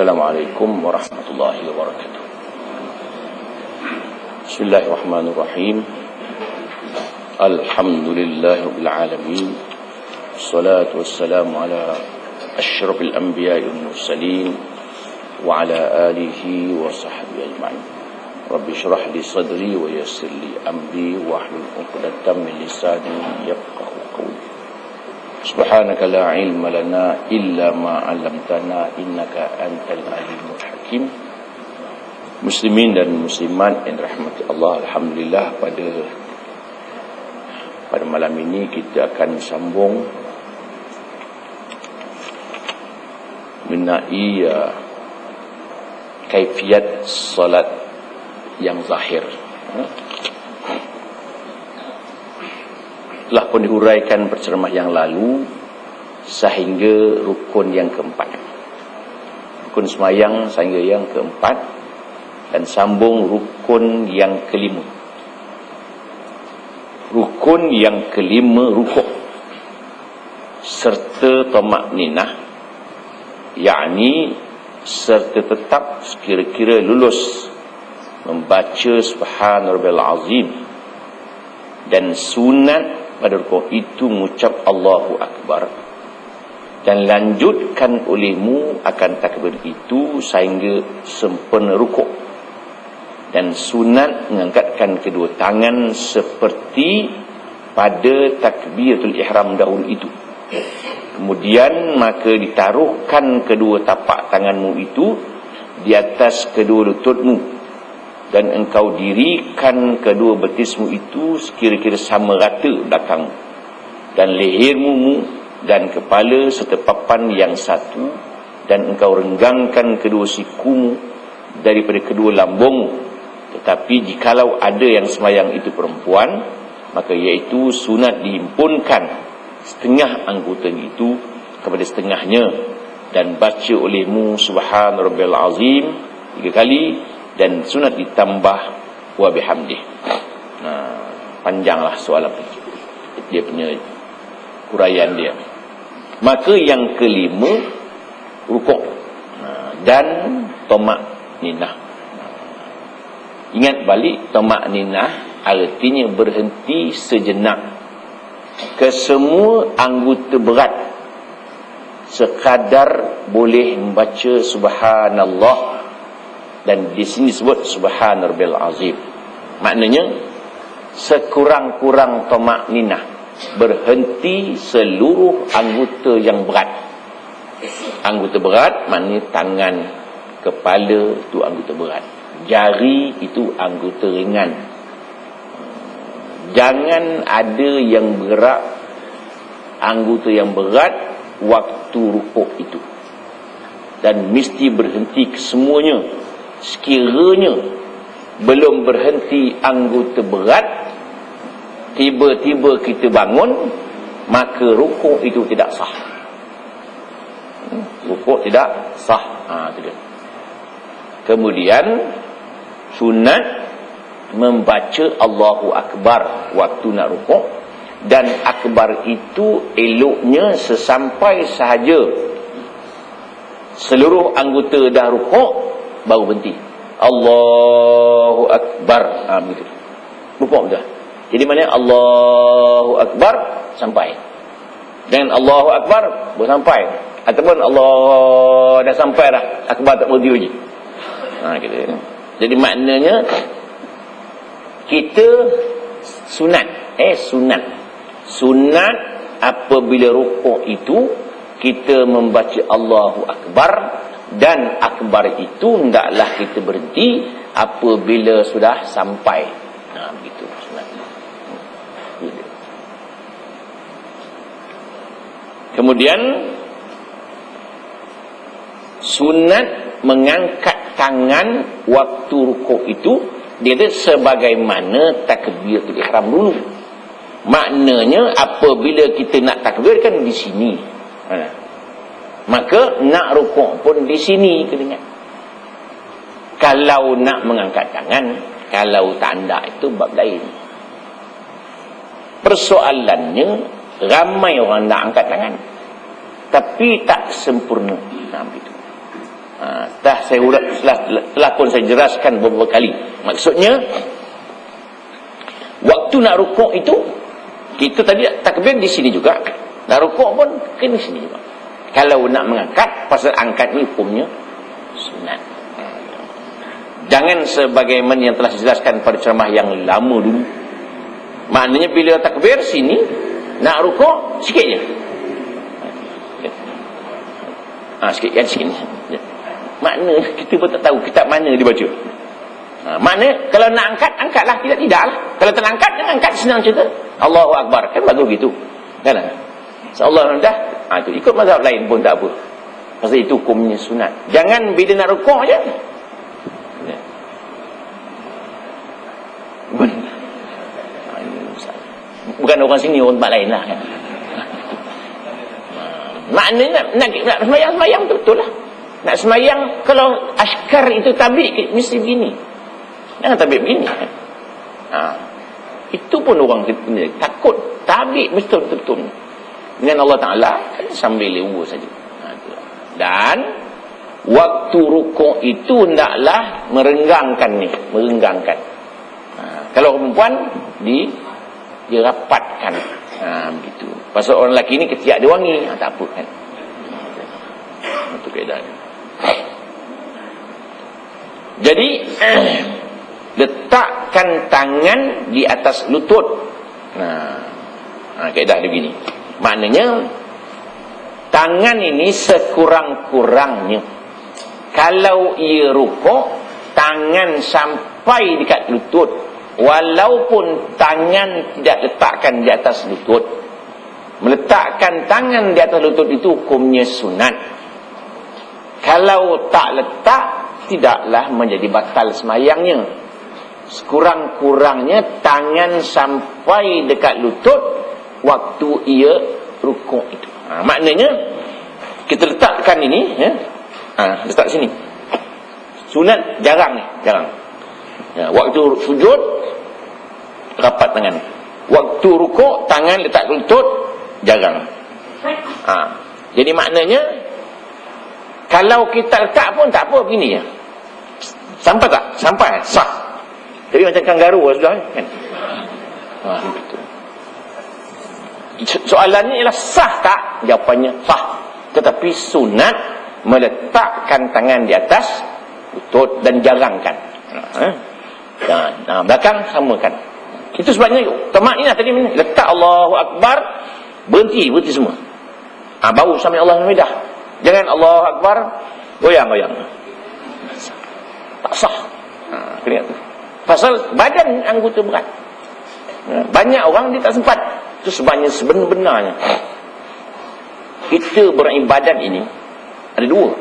Assalamualaikum warahmatullahi wabarakatuh. Bismillahirrahmanirrahim. Alhamdulillahirabbil alamin. Wassalatu wassalamu ala asyrafil anbiya'i wal mursalin wa ala alihi wa sahbihi ajma'in. Rabbi shrah li sadri wa yassir li amri wa hlul 'uqdatam min lisani yafqahu qawli. Subhanaka la ilma lana illa ma 'allamtana innaka antal alimul hakim. Muslimin dan muslimat yang dirahmati Allah, alhamdulillah pada malam ini kita akan sambung mengenai kaifiat salat yang zahir. Telah pun dihuraikan berceramah yang lalu sehingga rukun yang keempat, rukun semayang sehingga yang keempat, dan sambung rukun yang kelima. Rukun yang kelima rukuk serta tamakninah, yakni serta tetap sekira-kira lulus membaca subhana rabbiyal azim, dan sunat pada rukuk itu mengucap Allahu Akbar, dan lanjutkan olehmu akan takbir itu sehingga sempurna rukuk, dan sunat mengangkatkan kedua tangan seperti pada takbiratul ihram dahulu itu. Kemudian maka ditaruhkan kedua tapak tanganmu itu di atas kedua lututmu, dan engkau dirikan kedua betismu itu sekira-kira sama rata belakang, dan lehermu dan kepala serta papan yang satu, dan engkau renggangkan kedua sikumu daripada kedua lambungmu. Tetapi jikalau ada yang semayang itu perempuan, maka iaitu sunat dihimpunkan setengah anggota itu kepada setengahnya, dan baca olehmu subhana rabbiyal azim 3 kali, dan sunat ditambah wa bihamdih. Panjanglah soalan dia punya huraian dia. Maka yang kelima rukuk dan tamakninah. Ingat balik, tamakninah artinya berhenti sejenak ke semua anggota berat sekadar boleh membaca subhanallah, dan di sini sebut subhana rabbiyal azim. Maknanya sekurang-kurang tamakninah, berhenti seluruh anggota yang berat. Anggota berat maknanya tangan, kepala itu anggota berat, jari itu anggota ringan. Jangan ada yang bergerak anggota yang berat waktu rukuk itu, dan mesti berhenti kesemuanya. Sekiranya belum berhenti anggota berat, tiba-tiba kita bangun, maka rukuk itu tidak sah. Rukuk tidak sah. Itu dia. Kemudian sunat membaca Allahu Akbar waktu nak rukuk, dan akbar itu eloknya sesampai sahaja seluruh anggota dah rukuk baru berhenti. Allahu Akbar. Begitu. Rukuk dah. Jadi mana Allahu Akbar sampai. Dengan Allahu Akbar baru sampai. Ataupun Allah dah sampai dah, akbar tak berhenti lagi. Gitu. Jadi maknanya kita sunat apabila rukuk itu kita membaca Allahu Akbar, dan akbar itu hendaklah kita berhenti apabila sudah sampai. Begitu sunat. Kemudian sunat mengangkat tangan waktu rukuk itu, dia ada sebagaimana takbiratul ihram dulu. Maknanya apabila kita nak takbir kan di sini, maka nak rukuk pun di sini kena ingat. Kalau nak mengangkat tangan, kalau tanda itu bab lain. Persoalannya ramai orang nak angkat tangan tapi tak sempurna. Begitu. Saya telah pun saya jelaskan beberapa kali. Maksudnya waktu nak rukuk itu, kita tadi takbir di sini juga, nak rukuk pun kena sini juga. Kalau nak mengangkat, pasal angkat ni hukumnya sunat. Jangan sebagaimana yang telah dijelaskan pada ceramah yang lama dulu. Maknanya bila takbir sini, nak rukuk sikit je. Sikit kan, sikit ni. Makna kita pun tak tahu kitab mana dia baca. Makna kalau nak angkat, angkatlah. Tidaklah. Kalau tak nak angkat, jangan angkat, senang cerita. Allahu Akbar. Kan bagus gitu. Kan? Allah dah. Itu ikut mazhab lain pun tak apa. Pasal itu hukumnya sunat. Jangan bila nak rukuk je. Bukan orang sini, orang tempat lain lah kan. Maknanya nak semayang betul lah. Nak semayang, kalau askar itu tabik, mesti begini. Jangan tabik begini kan. Itu pun orang takut tabik betul-betul dengan Allah Ta'ala kan, sambil lewa saja. Dan waktu rukuk itu hendaklah merenggangkan ni, merenggangkan. Kalau perempuan dia rapatkan. Begitu. Pasal orang lelaki ni ketiak dia wangi, tak apa kan. Itu keadaan. Jadi letakkan tangan di atas lutut. Kaedah dia begini. Maknanya tangan ini sekurang-kurangnya, kalau ia rukuk, tangan sampai dekat lutut, walaupun tangan tidak letakkan di atas lutut. Meletakkan tangan di atas lutut itu hukumnya sunat. Kalau tak letak, tidaklah menjadi batal semayangnya. Sekurang-kurangnya tangan sampai dekat lutut waktu ia rukuk itu. Maknanya kita letakkan ini ya. Letak sini. Sunat jarang ni, jarang. Waktu sujud rapat tangan. Waktu rukuk tangan letak lutut jarang. Jadi maknanya kalau kita letak pun tak apa, begini ya. Sampai tak? Sampai sah. Jadi macam kangaroo sudah kan. Betul. Soalannya ialah sah tak? Jawapannya sah. Tetapi sunat meletakkan tangan di atas lutut dan jarangkan. Belakang samakan. Itu sebabnya tamakninah tadi letak Allahu Akbar, berhenti semua. Baru sampai Allah Hamidah. Jangan Allahu Akbar goyang-goyang. Tak sah. Kena tu. Pasal badan anggota berat. Banyak orang dia tak sempat. Itu sebabnya sebenarnya kita beribadat ini ada dua.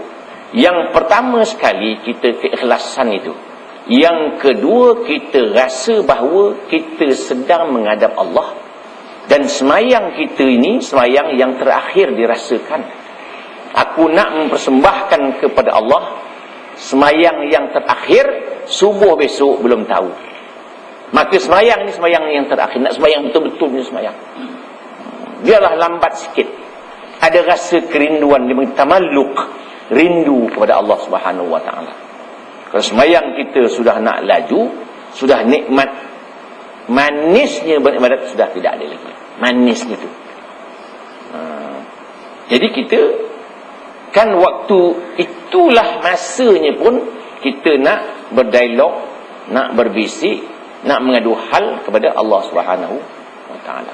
Yang pertama sekali kita keikhlasan itu. Yang kedua kita rasa bahawa kita sedang menghadap Allah. Dan semayang kita ini semayang yang terakhir dirasakan. Aku nak mempersembahkan kepada Allah semayang yang terakhir, subuh besok belum tahu. Maka semayang ni semayang yang terakhir. Nak semayang betul-betul ni semayang. Biarlah lambat sikit. Ada rasa kerinduan, tamalluk, rindu kepada Allah Subhanahu Wa Taala. Kalau semayang kita sudah nak laju, sudah nikmat, manisnya beribadat sudah tidak ada lagi. Manisnya tu. Jadi kita kan waktu itulah masanya pun kita nak berdialog, nak berbisik, nak mengadu hal kepada Allah Subhanahu Wa Taala.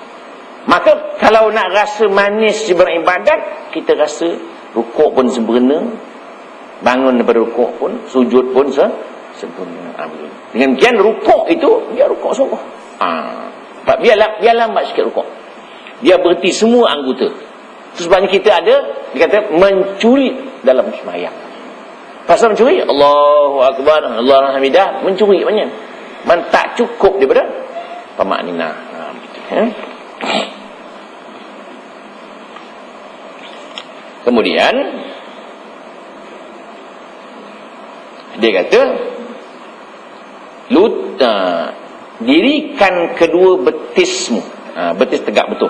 Maka kalau nak rasa manis beribadat, kita rasa rukuk pun sempurna, bangun daripada rukuk pun, sujud pun sempurna. Dengan demikian rukuk itu dia rukuk sungguh. Biar lambat sikit rukuk. Dia berhenti semua anggota. Sebabnya kita ada, dia kata mencuri dalam sembahyang. Pasal mencuri, Allahu Akbar, Allahu Hamidah, mencuri banyak. Tak cukup daripada tamakninah. Kemudian dia kata dirikan kedua betismu. Betis tegak betul,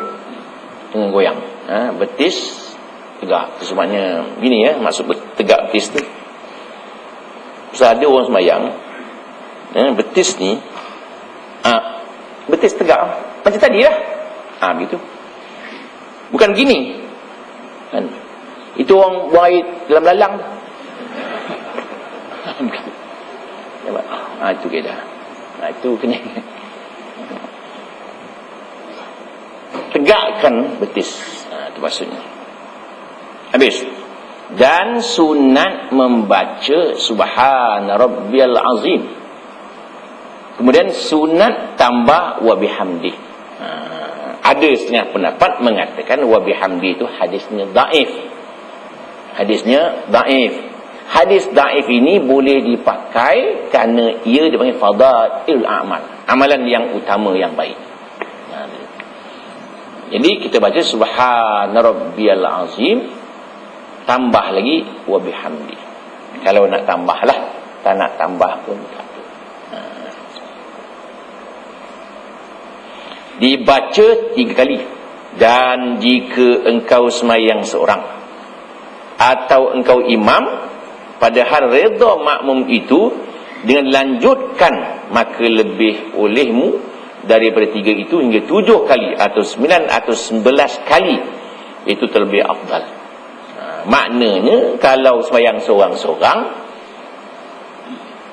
jangan goyang. Betis tegak. Sebabnya gini ya, maksud tegak betis tu Pasal ada orang sembahyang, betis ni, betis tegak macam tadi lah, begitu. Bukan gini kan? Itu orang buang air dalam lalang. Itu keadaan. Itu kena tegakkan betis. Itu maksudnya. Habis. Dan sunat membaca Subhana Rabbiyal Azim. Kemudian sunat tambah wa bihamdi. Ada setengah pendapat mengatakan wa bihamdi itu hadisnya daif. Hadisnya daif. Hadis daif ini boleh dipakai kerana ia dipanggil fadailul a'mal, amalan yang utama yang baik. Jadi kita baca Subhana Rabbiyal Azim, tambah lagi wa bihamdi. Kalau nak tambah lah, tak nak tambah pun tak apa. Dibaca 3 kali. Dan jika engkau sembahyang seorang atau engkau imam, padahal redha makmum itu dengan lanjutkan, maka lebih olehmu daripada 3 itu hingga 7 kali atau 9 atau 11 kali, itu terlebih afdal. Maknanya kalau sembahyang seorang-seorang,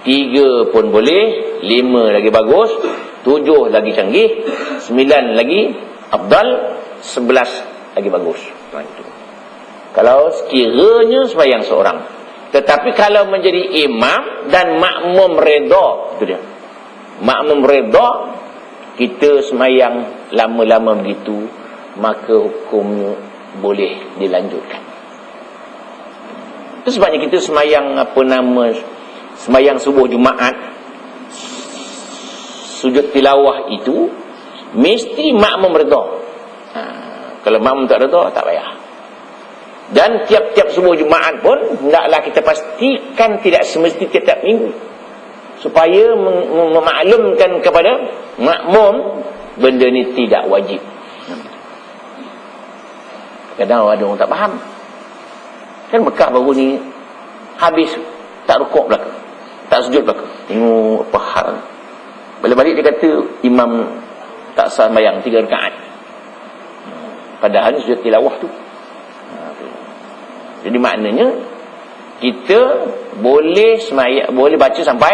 3 pun boleh, 5 lagi bagus, 7 lagi canggih, 9 lagi afdal, 11 lagi bagus. Itu kalau sekiranya sembahyang seorang. Tetapi kalau menjadi imam dan makmum redha, itu dia. Makmum redha, kita sembahyang lama-lama begitu, maka hukumnya boleh dilanjutkan. Itu sebabnya kita sembahyang sembahyang subuh Jumaat, sujud tilawah itu mesti makmum redha. Kalau makmum tak redha, tak payah. Dan tiap-tiap subuh Jumaat pun hendaklah kita pastikan tidak semesti tiap-tiap minggu, supaya memaklumkan kepada makmum benda ni tidak wajib. Kadang ada orang tak faham. Kan Mekah baru ni habis, tak rukuk belakang, tak sujud belakang. Tengok apa hal. Balik-balik dia kata imam tak sah sembahyang 3 rakaat. Padahal sujud tilawah tu. Jadi maknanya kita boleh sembahyang, boleh baca sampai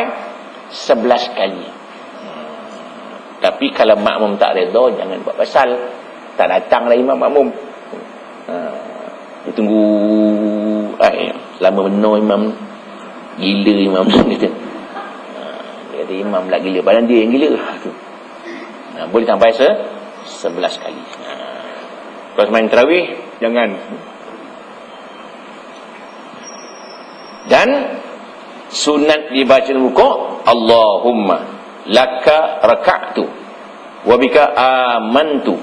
11 kali. Tapi kalau makmum tak redha, jangan buat pasal. Tak datanglah imam makmum. Dia tunggu lama benar imam. Gila imam dia kata imam lah gila, badan dia yang gila. Boleh sampai 11 kali. Kalau sembahyang tarawih, jangan. Dan sunat dibaca rukuk, Allahumma laka raka'tu wa bika amantu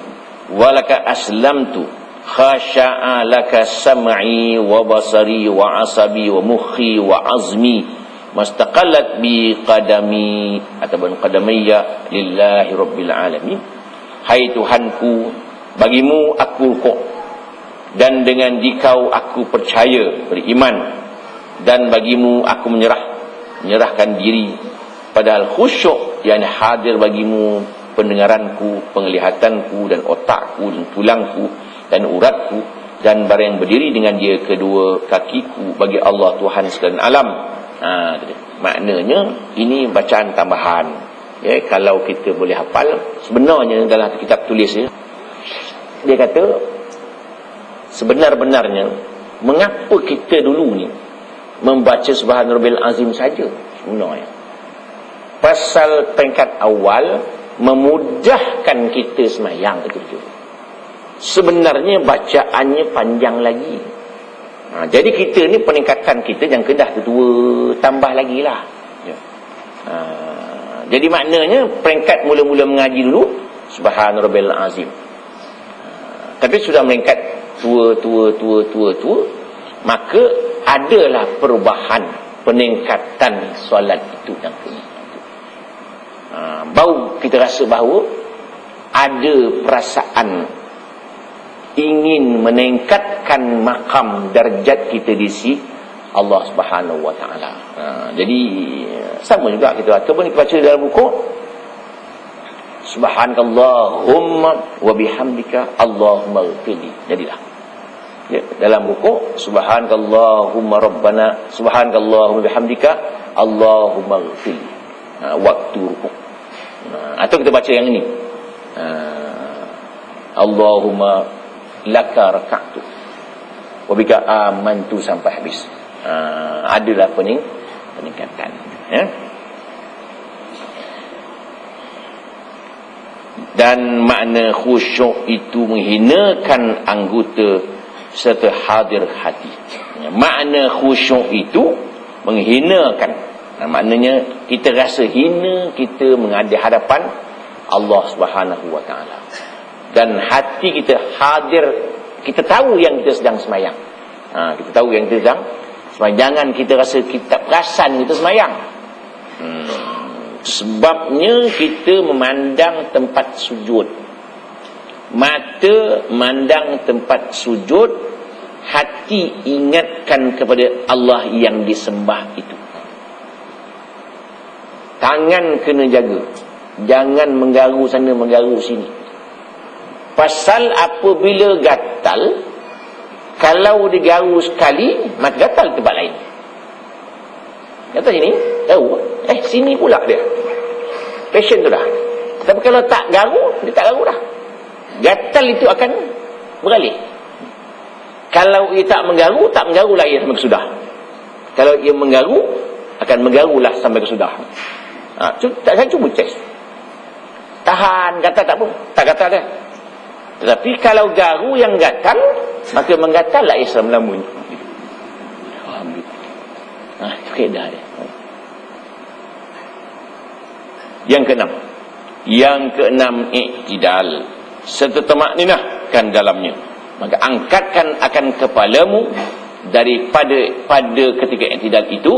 wa laka aslamtu khasha'a laka sam'i wa basari wa asabi wa mukhi wa azmi mastaqallat bi qadami ataupun qadamayya lillahi rabbil alamin. Hai Tuhanku, bagimu aku rukuk, dan dengan dikau aku percaya, beriman, dan bagimu aku menyerahkan diri. Padahal khusyuk yang hadir bagimu pendengaranku, penglihatanku, dan otakku, dan tulangku, dan uratku, dan barang yang berdiri dengan dia kedua kakiku bagi Allah Tuhan sekalian alam. Maknanya ini bacaan tambahan. Ya, kalau kita boleh hafal, sebenarnya dalam kitab tulis dia kata sebenar-benarnya mengapa kita dulu ni membaca Subhana Rabbil Azim saja sebenarnya. Pasal peringkat awal memudahkan kita sembahyang itu. Sebenarnya bacaannya panjang lagi. Jadi kita ni peningkatan kita yang kedah kedua tambah lagi lah. Jadi maknanya peringkat mula-mula mengaji dulu Subhana Rabbil Azim. Tapi sudah meningkat tua, maka adalah perubahan, peningkatan solat itu dan ini. Baru kita rasa bahawa ada perasaan ingin meningkatkan makam darjat kita di sisi Allah Subhanahu wa taala. Jadi sama juga kita ataupun kita baca dalam buku Subhanakallahumma wa bihamdika Allahumma ighfirli. Jadilah. Ya, dalam buku Subhanakallahumma rabbana Subhanakallahumma bihamdika Allahumma ighfirli. Waktu rukuk. Atau kita baca yang ini. Allahumma laka raka'tu wa bika amantu sampai habis. Adalah peningkatan, ya. Dan makna khusyuk itu menghinakan anggota serta hadir hati. Makna khusyuk itu menghinakan. Maknanya kita rasa hina kita menghadap hadapan Allah Subhanahu wa taala. Dan hati kita hadir, kita tahu yang kita sedang semayang. Kita tahu yang kita sedang semayang. Jangan kita rasa kita perasan kita semayang. Sebabnya kita memandang tempat sujud. Mata memandang tempat sujud, hati ingatkan kepada Allah yang disembah itu. Tangan kena jaga. Jangan menggaru sana, menggaru sini. Pasal apabila gatal, kalau digaru sekali, maka gatal tempat lain. Gatal sini, garu. Sini pula dia. Passion tu dah. Tapi kalau tak garu, dia tak garu dah. Gatal itu akan beralih. Kalau ia tak menggarulah ia sampai kesudah. Kalau ia menggaru, akan menggarulah sampai kesudah. Saya cuba test. Tahan, gatal tak apa. Tak gatal dia. Tetapi kalau garu yang gatal, maka menggatallah Islam lamanya. Alhamdulillah. Itu kaedah dia. Yang keenam i'tidal, serta tamakninahkan dalamnya. Maka angkatkan akan kepalamu pada ketika i'tidal itu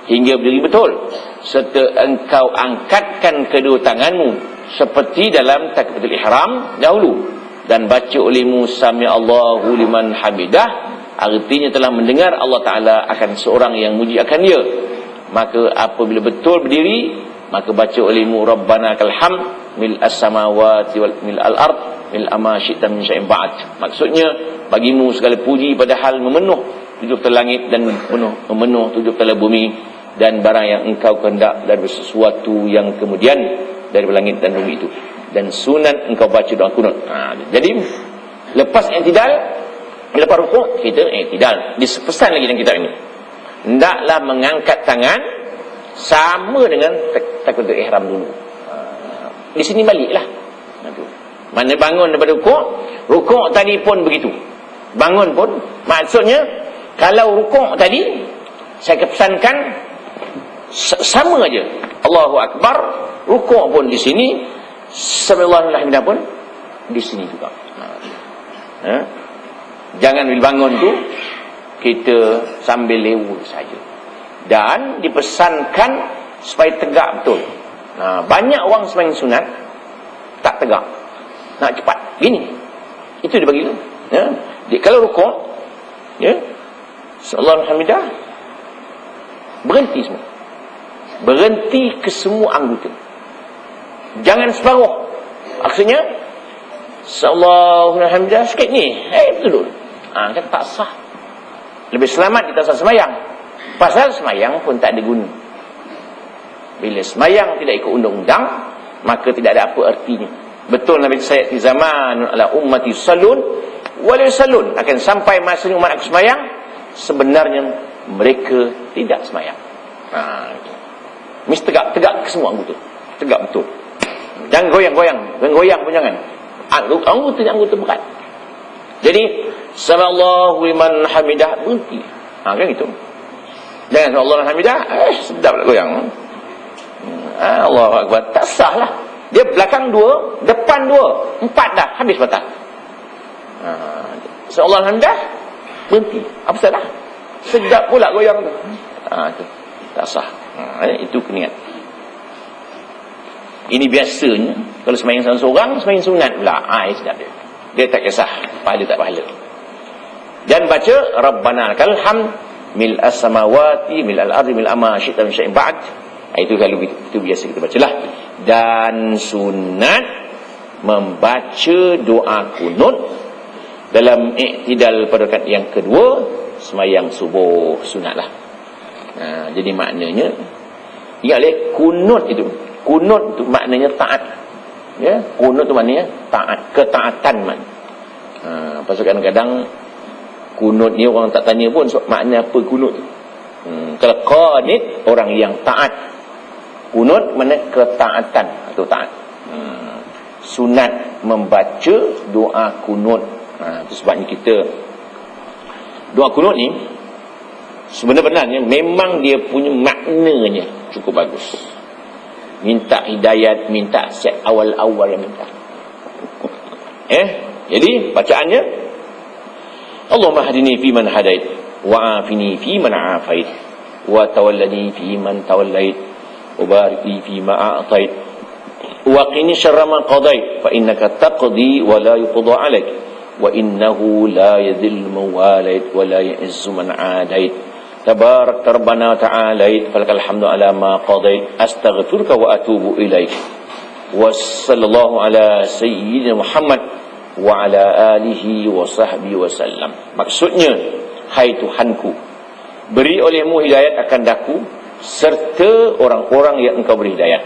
hingga berdiri betul, serta engkau angkatkan kedua tanganmu seperti dalam takbiratul ihram dahulu, dan baca olehmu sami Allahu liman hamidah, artinya telah mendengar Allah Ta'ala akan seorang yang muji akan dia. Maka apabila betul berdiri, maka baca olehmu Rabbana lakal hamd mil as-samawati wal mil al-ard mil ma syi'ta min syai'in ba'd. Maksudnya bagimu segala puji padahal memenuh tujuh tela langit dan memenuh tujuh tela bumi dan barang yang engkau kehendak dari sesuatu yang kemudian dari langit dan bumi itu. Dan sunat engkau baca doa kunut. Jadi lepas i'tidal, lepas rukuk kita i'tidal. Dipesan lagi dalam kitab ini, hendaklah mengangkat tangan sama dengan takbiratul ihram dulu. Di sini baliklah. Mana bangun daripada rukuk tadi pun begitu. Bangun pun maksudnya kalau rukuk tadi saya kepesankan sama aja. Allahu Akbar, rukuk pun di sini, Subhanallah alhamdulillah pun di sini juga. Jangan bila bangun tu kita sambil lewur saja. Dan dipesankan supaya tegak betul. Banyak orang sembahyang sunat tak tegak, nak cepat gini. Itu dia bagi tu. Kalau rukuk, Subhanallah alhamdulillah, berhenti semua. Berhenti ke semua anggota. Jangan separuh. Maksudnya Subhanallah alhamdulillah sikit ni, betul. Kan tak sah. Lebih selamat kita sah semayang. Pasal semayang pun tak ada guna. Bila semayang tidak ikut undang-undang, maka tidak ada apa artinya. Betul Nabi saya di zaman ala ummati salun wal salun, akan sampai masa umat aku semayang, sebenarnya mereka tidak semayang. Mesti tegak ke semua anggota. Tegak betul. Jangan goyang-goyang. Goyang pun jangan. Anggota berat. Jadi sallallahu liman hamidah, berhenti. Kan gitu. Jangan Allah hamidah, sedap lah goyang. Allahu Akbar, tak sah lah. Dia belakang dua, depan dua, empat dah, habis batal. Allah hamidah, berhenti. Apa salah? Sedap pula goyang tu. Tu tak sah. Itu kena ingat. Ini biasanya kalau sembahyang seorang, sembahyang sunat pula. Sedap dia. Dia tak kisah pahala tak pahala. Dan baca Rabbana lakal hamd mil as-samawati mil al-ardi mil amma syi'ta min syai'in ba'd. Itu kalau itu biasa kita bacalah. Dan sunat membaca doa kunut dalam i'tidal pada rakaat yang kedua sembahyang subuh, sunatlah. Jadi maknanya ingatlah kunut itu maknanya taat. Ya, kunut itu maknanya taat, ketaatan man. Pasal kadang-kadang kunut ni orang tak tanya pun makna apa kunut. Kalau qanit orang yang taat. Kunut makna ketaatan atau taat. Sunat membaca doa kunut. Itu sebabnya kita doa kunut ni sebenarnya memang dia punya maknanya cukup bagus. Minta hidayat, minta set awal-awal yang minta. Jadi bacaannya Allahumma hadini fi man hadait wa afini fi man afait wa tawallani fi man tawallait wa barik li fi ma a'tait wa qini syarra ma qadait fa innaka taqdi wa la yuqda 'alaik wa innahu la yadhillu man walait wa la ya'izzu man 'adait tabarak rabbana ta'alait falakal hamdu ala ma qadait astaghfiruka wa atubu ilaik wa sallallahu ala sayyidina Muhammad wa ala alihi wa sahbihi wa sallam. Maksudnya, hai Tuhanku, beri olehmu hidayat akan daku serta orang-orang yang engkau beri hidayat,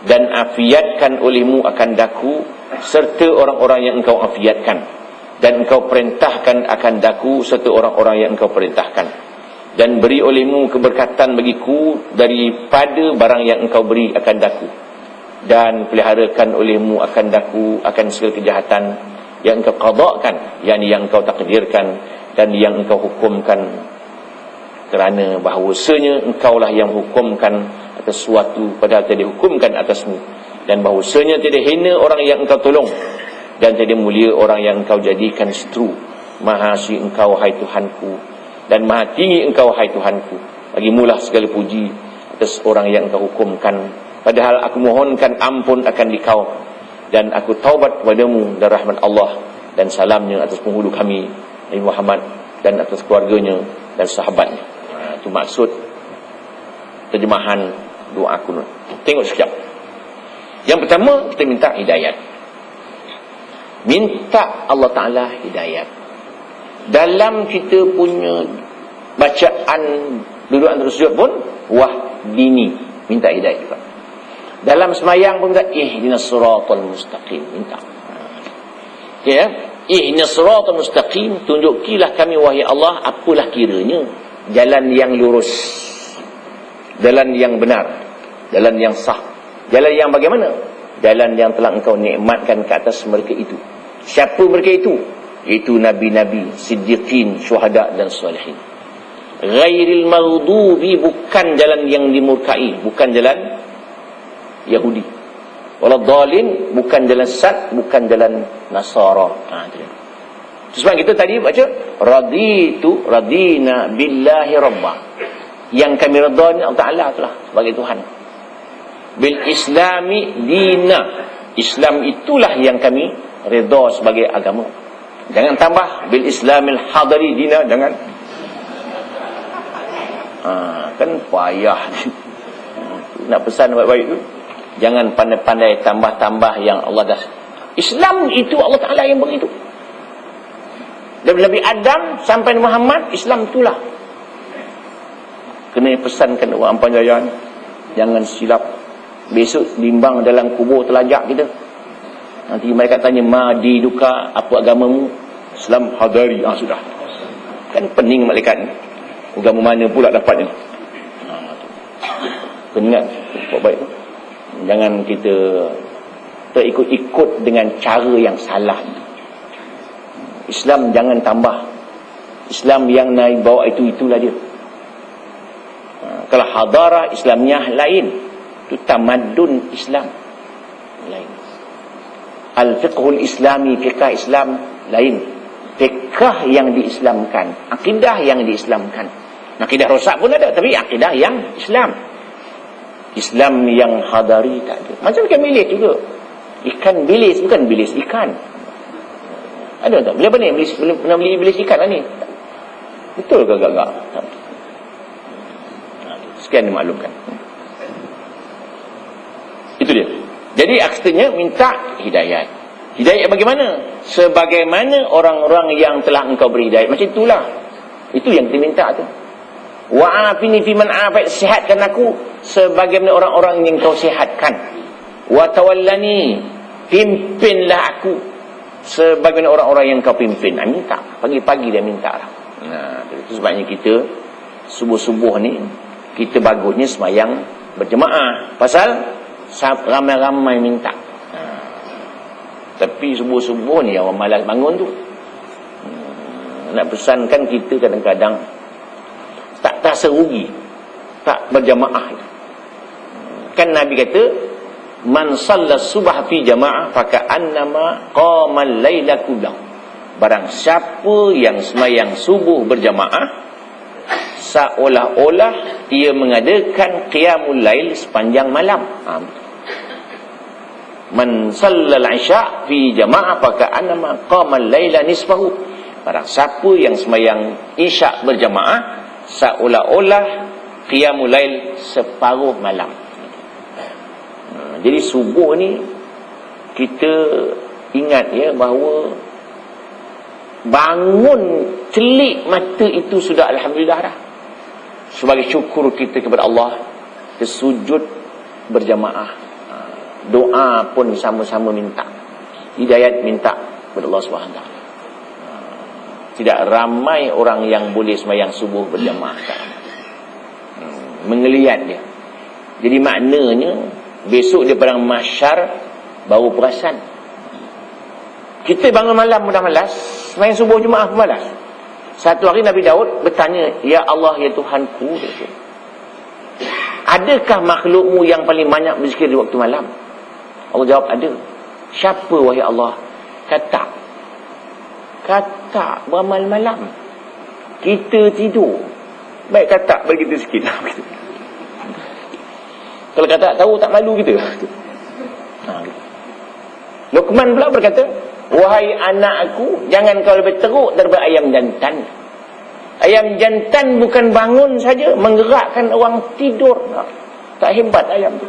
dan afiatkan olehmu akan daku serta orang-orang yang engkau afiatkan, dan engkau perintahkan akan daku serta orang-orang yang engkau perintahkan, dan beri olehmu keberkatan bagiku daripada barang yang engkau beri akan daku, dan peliharakan olehmu akan daku akan segala kejahatan yang engkau qadakkan, yakni yang engkau takdirkan dan yang engkau hukumkan, kerana bahawasanya engkaulah yang hukumkan atas sesuatu padahal tidak dihukumkan atasmu, dan bahawasanya tidak hina orang yang engkau tolong dan tidak mulia orang yang engkau jadikan seteru. Maha suci engkau hai Tuhanku, dan maha tinggi engkau hai Tuhanku, bagimulah segala puji atas orang yang engkau hukumkan, padahal aku mohonkan ampun akan dikau, dan aku taubat kepadamu dan rahmat Allah dan salamnya atas penghulu kami Nabi Muhammad dan atas keluarganya dan sahabatnya. Itu maksud terjemahan doa kunut. Tengok sekejap. Yang pertama, kita minta hidayat. Minta Allah Ta'ala hidayat. Dalam kita punya bacaan dudukan tersujud pun wahdini, minta hidayat juga. Dalam semayang pun minta ihdinas siratal mustaqim, minta. Ya, ihdinas siratal mustaqim, tunjukilah kami wahai Allah apalah kiranya jalan yang lurus, jalan yang benar, jalan yang sah. Jalan yang bagaimana? Jalan yang telah engkau nikmatkan ke atas mereka itu. Siapa mereka itu? Itu nabi-nabi, siddiqin, syuhada dan salihin. Ghairil maghdubi, bukan jalan yang dimurkai, bukan jalan Yahudi. Waladhdallin, bukan jalan sesat, bukan jalan Nasara. Itu sebab kita tadi baca radina billahi rabba. Yang kami redha ni Allah Ta'ala itulah sebagai Tuhan. Bil islami dina, Islam itulah yang kami redha sebagai agama. Jangan tambah bil islamil hadari dina, jangan. Kan payah. Nak pesan baik-baik tu, jangan pandai-pandai tambah-tambah yang Allah dah. Islam itu Allah Ta'ala yang beri itu. Dari Nabi Adam sampai Muhammad, Islam itulah. Kena pesankan orang Panjaian, jangan silap. Besok bimbang dalam kubur telajak kita. Nanti mereka tanya, Madi duka, apa agamamu? Islam hadari. Sudah. Kan pening malaikat ni. Agama mana pula dapatnya? Kena ingat, buat baik tu. Jangan kita terikut-ikut dengan cara yang salah. Islam jangan tambah. Islam yang naik bawa itulah dia. Kalau hadara Islamnya lain, itu tamadun Islam lain. Al-fiqhul islami, fiqh Islam lain. Fiqh yang diislamkan, akidah yang diislamkan. Akidah rosak pun ada, tapi akidah yang Islam. Islam yang hadari tak ada. Macam ikan bilis juga. Ikan bilis, bukan bilis ikan. Ada tak? Bila ni? Pernah beli bilis ikan lah ni? Betul ke gak-gak? Sekian dimaklumkan. Itu dia. Jadi akhirnya minta hidayat. Hidayat bagaimana? Sebagaimana orang-orang yang telah engkau beri hidayat. Macam itulah. Itu yang kita minta tu. Wa'afini fiman afait, sihatkan aku sebagaimana orang-orang yang kau sihatkan. Wa tawallani, pimpinlah aku sebagaimana orang-orang yang kau pimpin. Minta. Pagi-pagi dia minta lah. Nah, itu sebabnya kita subuh-subuh ni kita bagusnya semayang berjemaah. Pasal ramai-ramai minta. Tapi subuh-subuh ni orang malas bangun tu. Nak pesankan kita kadang-kadang tak terasa rugi tak berjamaah. Kan Nabi kata, man sallas subah fi jamaah faka'annama qamal laila kullahu. Barang siapa yang sembahyang subuh berjamaah, seolah-olah ia mengadakan qiyamul lail sepanjang malam. Man sallal isya fi jamaah faka'annama qamal laila nisfahu. Barang siapa yang sembahyang isyak berjamaah, seolah-olah qiyamul lail separuh malam. Jadi subuh ni kita ingat ya bahawa bangun celik mata itu sudah alhamdulillah dah. Sebagai syukur kita kepada Allah, kita sujud berjamaah, doa pun sama-sama minta hidayat, minta kepada Allah SWT. Tidak ramai orang yang boleh sembahyang subuh berjamaah. Mengeliat dia. Jadi maknanya besok dia padang mahsyar baru perasan. Kita bangun malam mudah malas, sembahyang subuh jemaah pun malas. Satu hari Nabi Daud bertanya, "Ya Allah, ya Tuhanku, adakah makhlukmu yang paling banyak berzikir di waktu malam?" Allah jawab, "Ada." "Siapa wahai Allah?" Kata beramal malam. Kita tidur. Baik kata bagi kita sikit. Kalau kata tahu tak malu kita. Luqman pula berkata, "Wahai anak aku, jangan kau lebih teruk daripada ayam jantan." Ayam jantan bukan bangun saja, menggerakkan orang tidur. Tak hebat ayam tu.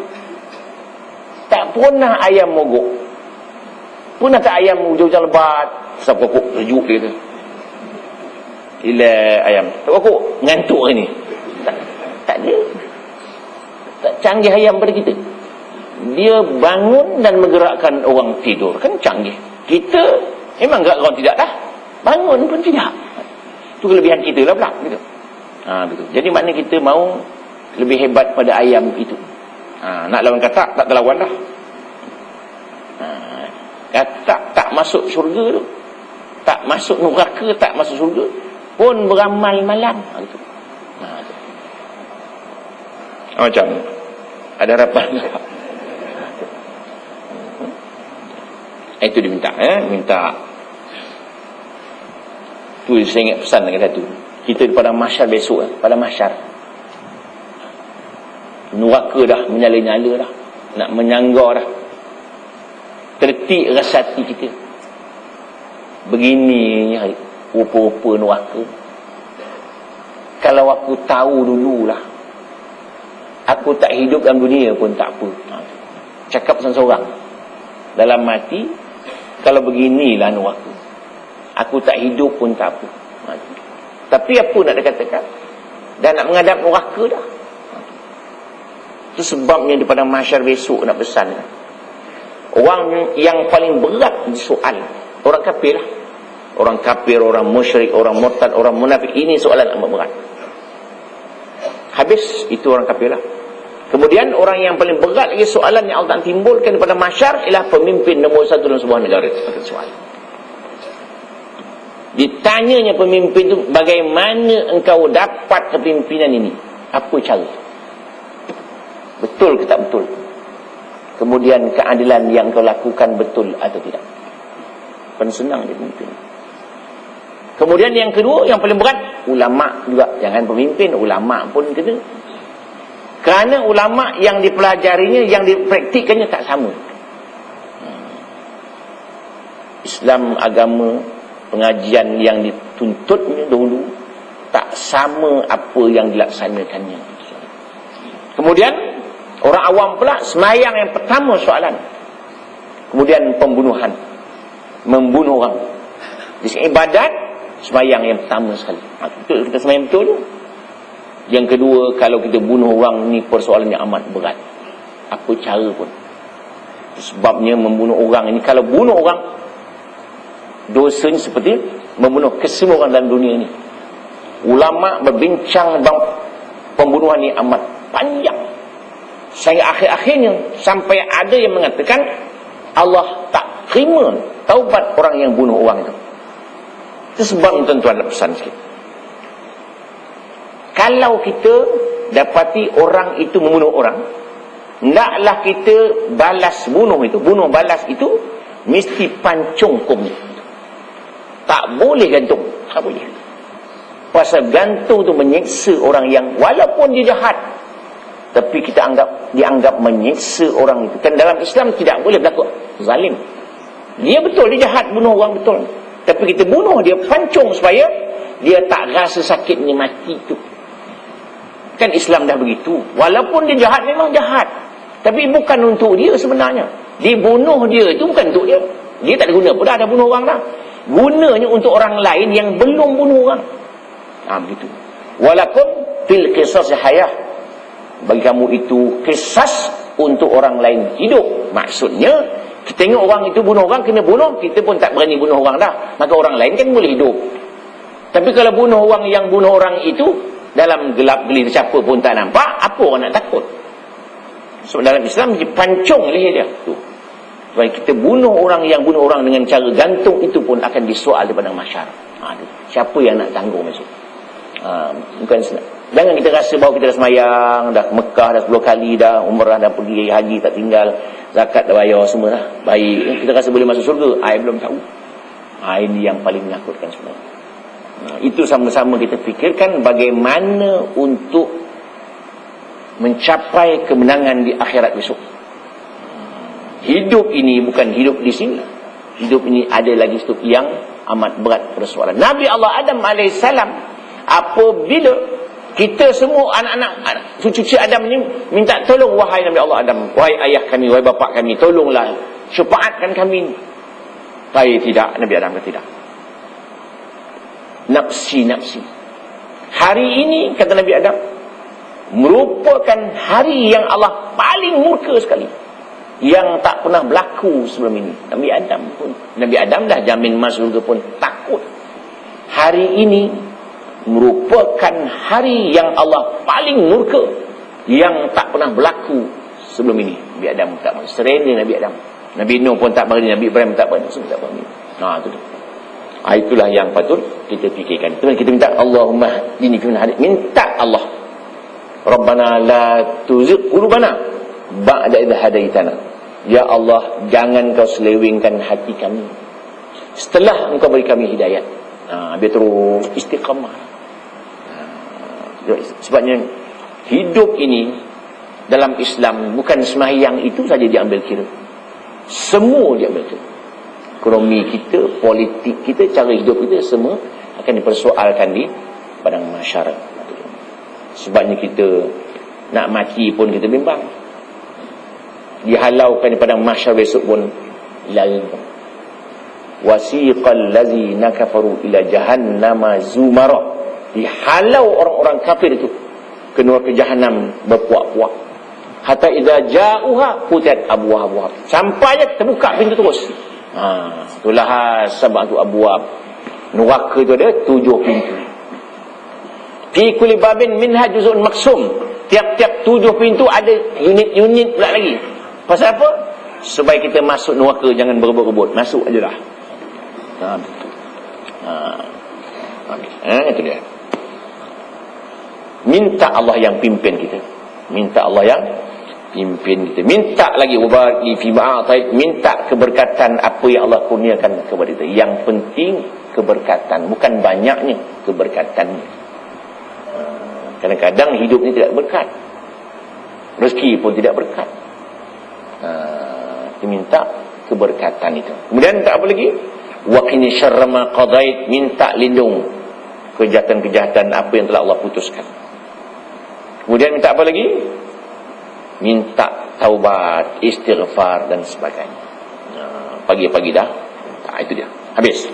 Tak pernah ayam mogok. Pernah tak ayam hujung-hujung lebat, sebab kokok sejuk dia tu. Gila ayam. Tak kokok, ngantuk hari ni. Tak ada. Tak canggih ayam pada kita. Dia bangun dan menggerakkan orang tidur. Kan canggih. Kita memang gerak orang tidak dah. Bangun pun tidak. Itu kelebihan kita lah pula. Gitu. Betul. Jadi maknanya kita mau lebih hebat pada ayam itu. Nak lawan katak, tak terlawan dah. Katak tak masuk syurga tu. Tak masuk neraka, tak masuk syurga. Pun beramal malam. Gitu. Macam ni. Ada harapan. Itu diminta. Minta. Tu saya ingat pesan lagi satu. Kita pada mahsyar besok. Pada mahsyar. Neraka dah menyala-nyala dah. Nak menyangga dah. Tertik rasa hati kita. Begini rupa-rupa neraka. Kalau aku tahu dululah, aku tak hidup dalam dunia pun tak apa. Cakap seorang dalam mati, kalau beginilah neraka, aku tak hidup pun tak apa. Tapi apa nak dikatakan? Dan nak menghadap neraka dah. Itu sebabnya di padang mahsyar besok nak pesan. Orang yang paling berat soal, orang kafir lah. Orang kafir, orang musyrik, orang murtad, orang munafik. Ini soalan amat berat. Habis, itu orang kafir lah. Kemudian orang yang paling berat lagi soalan yang Allah timbulkan pada mahsyar ialah pemimpin nombor satu dalam sebuah negara. Soalan. Ditanyanya pemimpin itu, bagaimana engkau dapat kepimpinan ini? Apa cara? Betul ke tak betul? Kemudian keadilan yang kau lakukan betul atau tidak? Paling senang dia pemimpin. Kemudian yang kedua, yang paling berat, ulama juga. Jangan pemimpin, ulama pun kena. Kerana ulama yang dipelajarinya, yang dipraktikkannya tak sama. Islam, agama, pengajian yang dituntutnya dahulu tak sama apa yang dilaksanakannya. Kemudian orang awam pula semayang yang pertama soalan. Kemudian pembunuhan, membunuh orang. Di sini ibadat, semayang yang pertama sekali. Betul, kita semayang betul tu. Yang kedua, kalau kita bunuh orang ni persoalan yang amat berat. Apa cara pun. Sebabnya membunuh orang ini, kalau bunuh orang, dosanya seperti membunuh kesemua orang dalam dunia ini. Ulama berbincang tentang pembunuhan ini amat panjang. Sehingga akhir-akhirnya sampai ada yang mengatakan Allah tak terima taubat orang yang bunuh orang itu. Itu sebab tuan-tuan nak pesan sikit. Kalau kita dapati orang itu membunuh orang, hendaklah kita balas bunuh itu, bunuh balas itu mesti pancung kumnya. Tak boleh gantung, tak boleh. Pasal gantung tu menyiksa orang yang walaupun dia jahat, tapi kita dianggap menyiksa orang itu. Kan dalam Islam tidak boleh berlaku zalim. Dia betul, dia jahat, bunuh orang betul. Tapi kita bunuh dia, pancung supaya dia tak rasa sakitnya mati itu. Kan Islam dah begitu. Walaupun dia jahat, memang jahat. Tapi bukan untuk dia sebenarnya. Dibunuh dia itu bukan untuk dia. Dia tak ada guna pun dah bunuh orang dah. Gunanya untuk orang lain yang belum bunuh orang. Begitu. Walakum fil qisas hayah. Bagi kamu itu kisas untuk orang lain hidup. Maksudnya, kita tengok orang itu bunuh orang, kena bunuh, kita pun tak berani bunuh orang dah. Maka orang lain kan boleh hidup. Tapi kalau bunuh orang yang bunuh orang itu, dalam gelap gelita siapa pun tak nampak, apa orang nak takut? So dalam Islam dipancung leher dia tu. Sebab kita bunuh orang yang bunuh orang dengan cara gantung, itu pun akan disoal daripada masyar. Siapa yang nak tanggung macam? Bukan senang. Jangan kita rasa bahawa kita dah semayang, dah ke Mekah dah 10 kali, dah umrah, dah pergi haji tak tinggal, zakat dah bayar semua dah. Baik, kita rasa boleh masuk syurga. I belum tahu. Ini yang paling menakutkan sebenarnya. Itu sama-sama kita fikirkan bagaimana untuk mencapai kemenangan di akhirat besok. Hidup ini bukan hidup di sini. Hidup ini ada lagi hidup yang amat berat persoalan. Nabi Allah Adam AS, apabila kita semua anak-anak cucu Adam ini minta tolong, wahai Nabi Allah Adam, wahai ayah kami, wahai bapa kami, tolonglah syafaatkan kami. Tapi tidak, Nabi Adam kata tidak. Nafsi. Hari ini, kata Nabi Adam, merupakan hari yang Allah paling murka sekali, yang tak pernah berlaku sebelum ini. Nabi Adam dah jamin masuk surga pun takut. Hari ini merupakan hari yang Allah paling murka, yang tak pernah berlaku sebelum ini. Nabi Adam tak berani, serena Nabi Adam. Nabi Nuh pun tak berani, Nabi Ibrahim tak berani, semua tak berani. Itu dia. Itulah yang patut kita fikirkan. Kita minta Allahumma dini fi man hadait. Minta Allah, Rabbana la tuzigh qulubana ba'da idh hadaitana. Ya Allah, jangan kau selewengkan hati kami setelah engkau beri kami hidayat. Biar terus istiqamah. Sebabnya hidup ini dalam Islam bukan sembahyang itu saja diambil kira. Semua diambil kira. Ekonomi kita, politik kita, cara hidup kita, semua akan dipersoalkan di padang mahsyar. Sebabnya kita nak mati pun kita bimbang. Dihalaukan di padang mahsyar besok pun lari. Wasiqal ladzina kafaru ila jahannama zumara. Dihalau orang-orang kafir itu ke neraka jahanam berpuak-puak. Hatta idza ja'uha futat abwaab. Sampai terbuka pintu terus. Itulah sab'atu abwab. Neraka itu ada 7 pintu. Fi kulli babin minha juz'un maksum. Tiap-tiap 7 pintu ada unit-unit pula lagi. Pasal apa? Supaya kita masuk neraka jangan berebut-rebut. Masuk aja dah. Itu dia. Minta Allah yang pimpin kita. Minta Allah yang pimpin kita. Minta lagi ubariki fi ma'atait, minta keberkatan apa yang Allah kurniakan kepada kita. Yang penting keberkatan, bukan banyaknya keberkatan. Kadang-kadang hidup ni tidak berkat, rezeki pun tidak berkat. Kita minta keberkatan itu. Kemudian minta apa lagi? Wa qini syarra ma qadait, minta lindung kejahatan-kejahatan apa yang telah Allah putuskan. Kemudian minta apa lagi? minta taubat, istighfar dan sebagainya. Pagi-pagi dah. Itu dia. Habis.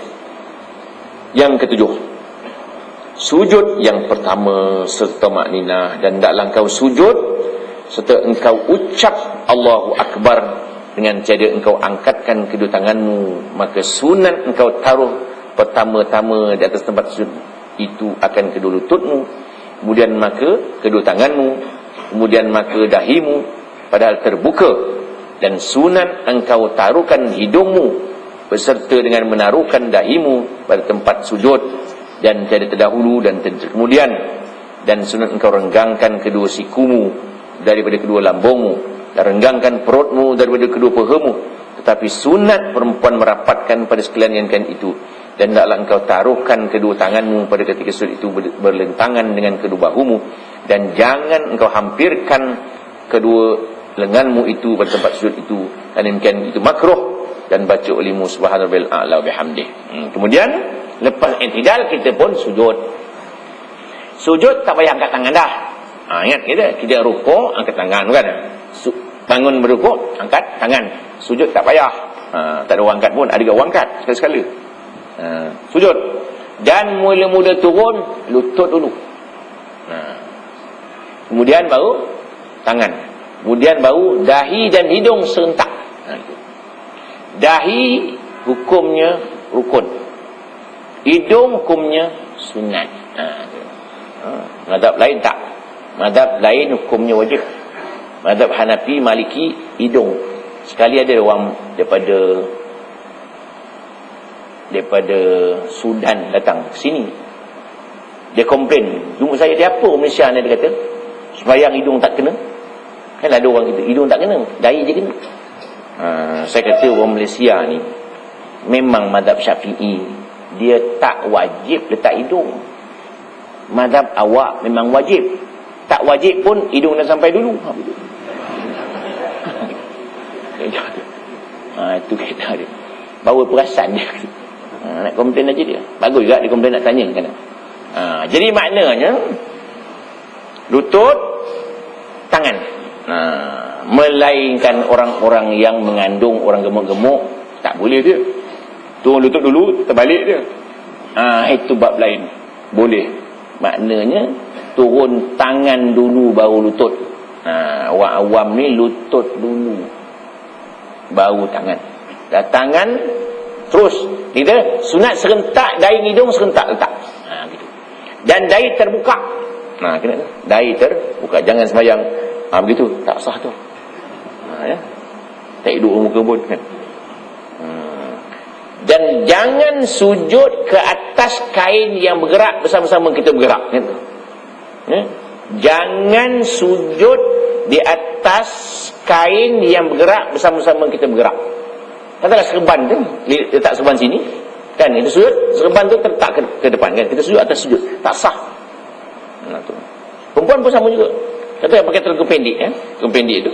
Yang ketujuh, sujud yang pertama serta makninah, dan hendaklah engkau sujud serta engkau ucap Allahu Akbar dengan cara engkau angkatkan kedua tanganmu. Maka sunat engkau taruh pertama-tama di atas tempat sujud itu akan kedua lututmu, kemudian maka kedua tanganmu, kemudian maka dahimu padahal terbuka, dan sunat engkau taruhkan hidungmu beserta dengan menaruhkan dahimu pada tempat sujud dan tiada terdahulu dan kemudian, dan sunat engkau renggangkan kedua sikumu daripada kedua lambungmu dan renggangkan perutmu daripada kedua pahamu. Tetapi sunat perempuan merapatkan pada sekalian itu, dan hendaklah engkau taruhkan kedua tanganmu pada ketika sujud itu berlentangan dengan kedua bahumu, dan jangan engkau hampirkan kedua lenganmu itu pada tempat sujud itu, dan demikian itu makruh, dan baca ulimu subhanallahil a'la wa bihamdih. Kemudian lepas i'tidal kita pun sujud. Sujud tak payah angkat tangan dah. Ingat kita rukuk angkat tangan kan. Bangun berukuk angkat tangan. Sujud tak payah. Tak ada orang angkat pun, ada orang angkat sekali-sekala. Sujud. Dan mula-mula turun lutut dulu. Kemudian baru tangan. Kemudian baru dahi dan hidung serentak. Dahi hukumnya rukun, hidung hukumnya sunat. Mazhab lain tak. Mazhab lain hukumnya wajib. Mazhab Hanafi, Maliki, hidung. Sekali ada orang daripada Sudan datang ke sini. Dia komplain, "Jumpa saya dia apa Malaysia ni?" Dia kata, "Sembahyang hidung tak kena." Kan ada orang kata hidung tak kena, dahi je kena. Saya kata orang Malaysia ni memang mazhab Syafi'i, dia tak wajib letak hidung. Mazhab awak memang wajib. Tak wajib pun hidung dah sampai dulu. Itu kata dia. Bawa perasan dia. Nak komplain aja dia. Bagus juga dia komplain, nak tanya kan. Jadi maknanya lutut, tangan. Melainkan orang-orang yang mengandung, orang gemuk-gemuk tak boleh dia. Turun lutut dulu, terbalik dia. Itu bab lain. Boleh. Maknanya turun tangan dulu baru lutut. Orang awam ni lutut dulu baru tangan. Dah tangan terus kita sunat serentak, dahi hidung serentak letak. Gitu. Dan dahi terbuka. Kena dahi terbuka. Jangan sembahyang begitu, tak sah tu. Tak hidup muka pun kan. Dan jangan sujud ke atas kain yang bergerak bersama-sama kita bergerak kan? Jangan sujud di atas kain yang bergerak bersama-sama kita bergerak. Katalah serban tu, letak serban sini kan, kita sujud, serban tu terletak ke depan kan, kita sujud atas sujud, tak sah. Tu. Perempuan pun sama juga. Kata pakai telur pendek ya, telur pendek tu.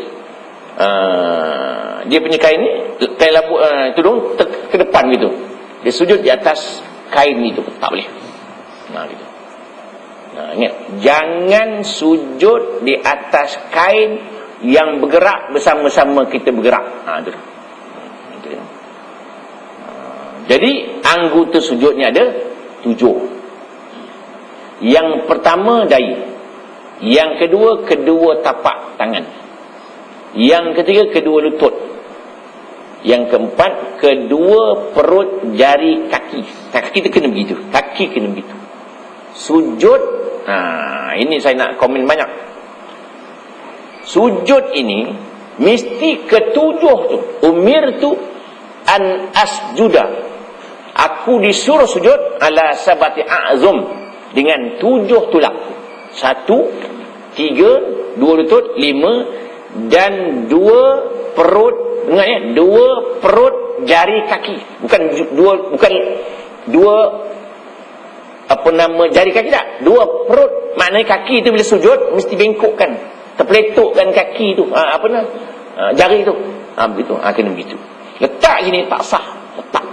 Dia punya kain ni, kain tudung ke depan gitu. Dia sujud di atas kain itu tak boleh. Gitu. Ingat, jangan sujud di atas kain yang bergerak bersama-sama kita bergerak. Itu. Jadi anggota sujudnya ada 7. Yang pertama dahi. Yang kedua, kedua tapak tangan. Yang ketiga, kedua lutut. Yang keempat, kedua perut jari kaki. Kaki itu kena begitu. Kaki kena begitu. Sujud, ini saya nak komen banyak. Sujud ini mesti ketujuh tu. Umirtu an asjuda. Aku disuruh sujud ala sabati a'zum, dengan 7 tulang. 1, 3, 2 lutut, 5, dan 2 perut. Dengar ya, 2 perut jari kaki. Bukan 2 jari kaki tak. 2 perut. Maknanya kaki itu bila sujud mesti bengkokkan, terpeletukkan kaki tu. Jari tu. Begitu. Kena begitu. Letak sini tak sah. Letak.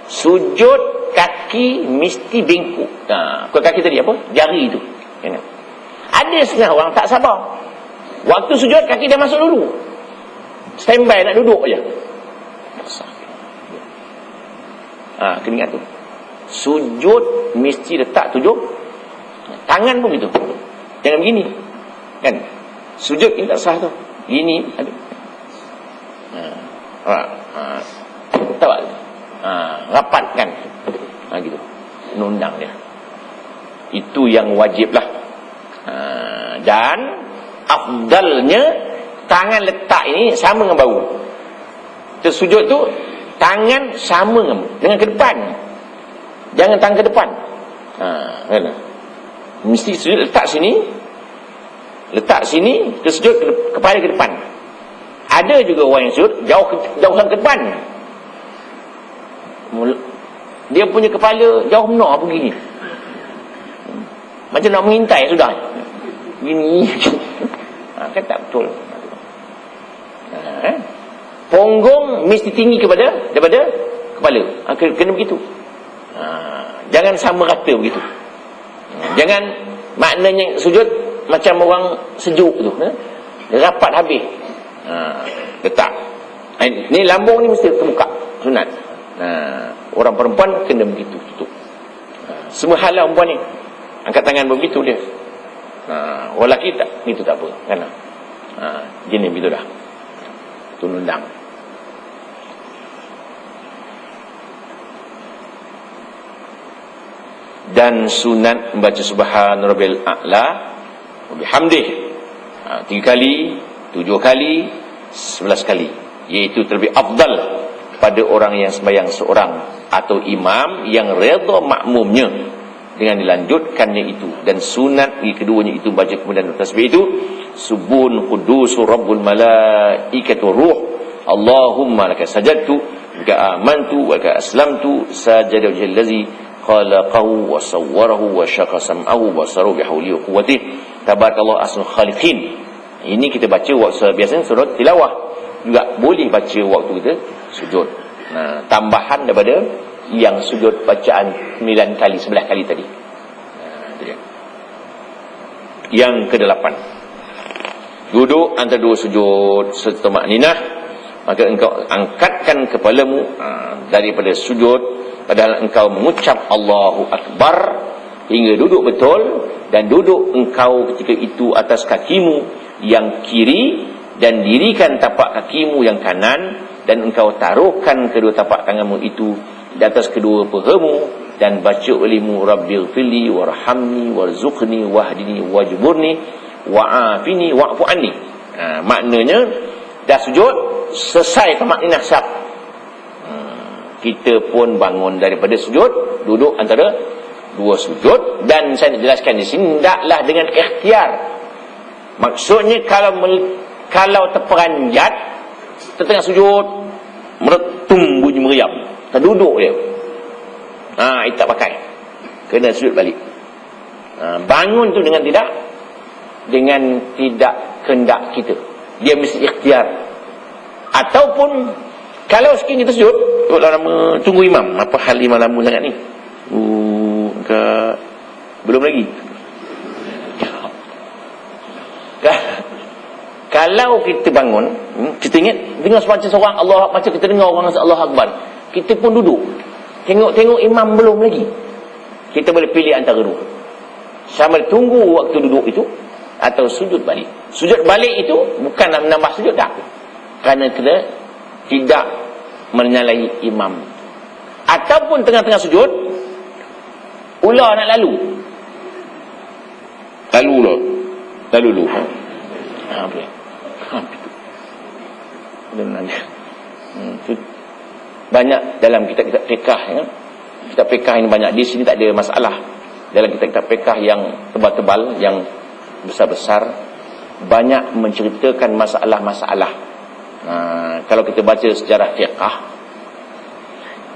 Sujud kaki mesti bengkok. Kaki tadi apa? Jari tu. Ada setengah orang tak sabar. Waktu sujud kaki dah masuk dulu. Standby nak duduk je. Kena ingat tu. Sujud mesti letak tujuh. Tangan pun begitu. Jangan begini. Kan? Sujud ini tak sah tu. Gini ada. Tahu tak? Rapat kan? Gitu. Nundang dia. Itu yang wajib lah. Dan afdalnya tangan letak ini sama dengan bahu. Tersujud tu tangan sama dengan ke depan. Jangan tangan ke depan. Kan? Mesti sujud letak sini. Letak sini, tersujud kepala ke depan. Ada juga orang yang sujud jauh ke depan. Dia punya kepala jauh benar begini. Macam nak mengintai sudah. Gini. Kan tak betul. Punggung mesti tinggi daripada kepala. Kena begitu. Jangan sama rata begitu. Jangan maknanya sujud macam orang sejuk tu. Rapat habis. Letak. Ni lambung ni mesti terbuka. Sunat. Orang perempuan kena begitu tutup. Semua hal perempuan ni angkat tangan begitu dia. Orang lelaki tak, itu tak apa kan. Jenis begitu dah. Tu nundang. Dan sunat membaca subhan rabbil a'la wa bihamdih 3 kali, 7 kali, 11 kali, iaitu terlebih afdal pada orang yang sembahyang seorang atau imam yang redha makmumnya dengan dilanjutkannya itu. Dan sunat keduanya itu baca kemudian tasbih itu subun qudusur rabbul malaikatu ruh Allahumma laka sajadtu wa amantu wa laka aslamtu sajada wajhil ladzi khalaqahu wa sawwarahu wa syaqa sam'ahu wa basaru bihawli wa quwwatihi tabarakallahu ahsanul khaliqin. Ini kita baca waktu biasanya surah tilawah, juga boleh baca waktu kita sujud. Tambahan daripada yang sujud bacaan 9 kali 11 kali tadi. Itu dia. Yang ke-8, duduk antara dua sujud serta makninah, maka engkau angkatkan kepalamu daripada sujud padahal engkau mengucap Allahu Akbar hingga duduk betul, dan duduk engkau ketika itu atas kakimu yang kiri dan dirikan tapak kakimu yang kanan, dan engkau taruhkan kedua tapak tanganmu itu di atas kedua pahamu dan baca olehmu Rabbighfirli warhamni warzuqni wahdini wajburni wa'afini wa'fu anni. Maknanya dah sujud selesai tamakninah syak. Kita pun bangun daripada sujud, duduk antara dua sujud, dan saya nak jelaskan di sini tidaklah dengan ikhtiar. Maksudnya kalau terperanjat tengah sujud meretum bunyi meriam, terduduk dia, itu tak pakai, kena sujud balik. Bangun tu dengan tidak kehendak kita, dia mesti ikhtiar. Ataupun kalau sekiranya kita sujud lama tunggu imam, apa hal imam lama sangat ni, belum lagi. Kalau kita bangun, kita ingat dengar semacam seorang Allah, macam kita dengar orang Allah Akbar, kita pun duduk tengok imam belum lagi, kita boleh pilih antara dua, sama tunggu waktu duduk itu atau sujud balik. Sujud balik itu bukanlah menambah sujud dah, kerana kita tidak menyalahi imam. Ataupun tengah-tengah sujud ular nak lalu banyak dalam kitab-kitab fiqh, ya. Kitab fiqh ini banyak, di sini tak ada masalah. Dalam kitab-kitab fiqh yang tebal-tebal, yang besar-besar, banyak menceritakan masalah-masalah. Kalau kita baca sejarah fiqh,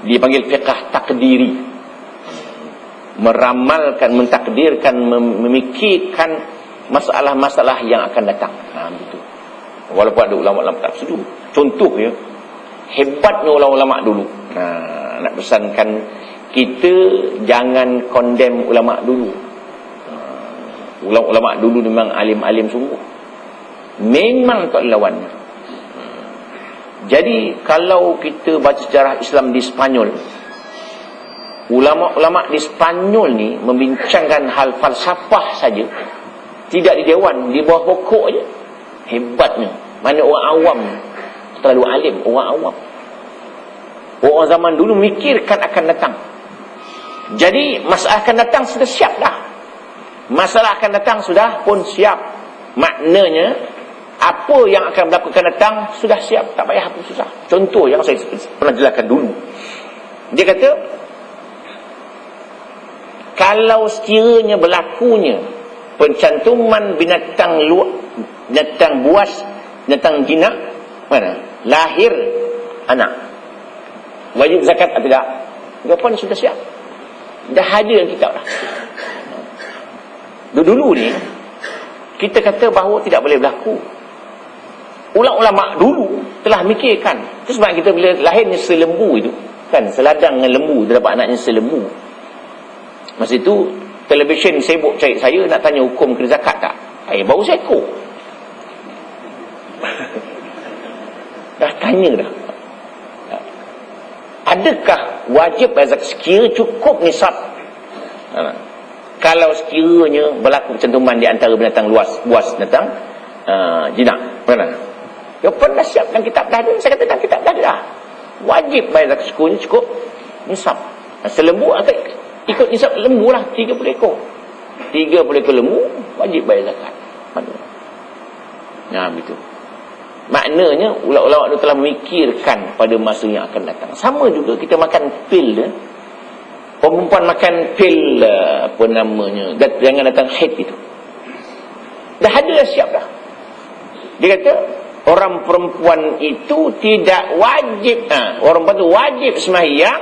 dipanggil fiqh takdiri, meramalkan, mentakdirkan, memikirkan masalah-masalah yang akan datang. Begitu. Walaupun ada ulama-ulama tak setuju. Contoh ya, hebatnya ulama-ulama dulu. Nak pesankan kita jangan condemn ulama dulu. Ulama-ulama dulu memang alim-alim sungguh. Memang tak lawannya. Jadi kalau kita baca sejarah Islam di Spanyol, ulama-ulama di Spanyol ni membincangkan hal falsafah saja, tidak di dewan, di bawah pokok je. Hebatnya. Mana orang awam terlalu alim, orang awam. Orang zaman dulu mikirkan akan datang. Jadi masalah akan datang sudah siap dah. Masalah akan datang sudah pun siap. Maknanya apa yang akan berlaku akan datang sudah siap, tak payah apa susah. Contoh yang saya pernah jelaskan dulu. Dia kata, kalau sekiranya berlakunya pencantuman binatang buas, binatang jinak, mana? Lahir anak, wajib zakat atau tidak? Jawapan sudah siap. Dah ada yang kitab dah. Dulu ni kita kata bahawa tidak boleh berlaku. Ulama-ulama dulu telah mikirkan. Itu sebab kita bila lahirnya selembu itu, kan, seladang dengan lembu, dia dapat anaknya selembu. Masa itu televisyen sibuk cari saya nak tanya hukum kena zakat tak. Baru seekor. Dah tanya dah. Adakah wajib bayar zakat sekira cukup nisab? Kalau sekiranya berlaku cantuman di antara binatang buas binatang jinak, mana? Jawapan dah siap dalam kitab dah ada. Saya kata dalam kitab dah ada. Wajib bayar zakat sekurnya cukup nisab. Selembu atau ikut nisab lembu lah, 30 ekor. 30 ekor lembu wajib bayar zakat. Nah, begitu. Maknanya ulama-ulama itu telah memikirkan pada masa yang akan datang. Sama juga kita makan pil dia. Perempuan makan pil apa namanya, jangan datang haid itu. Dah ada dah, siap dah. Dia kata orang perempuan itu tidak wajib, orang perempuan itu wajib sembahyang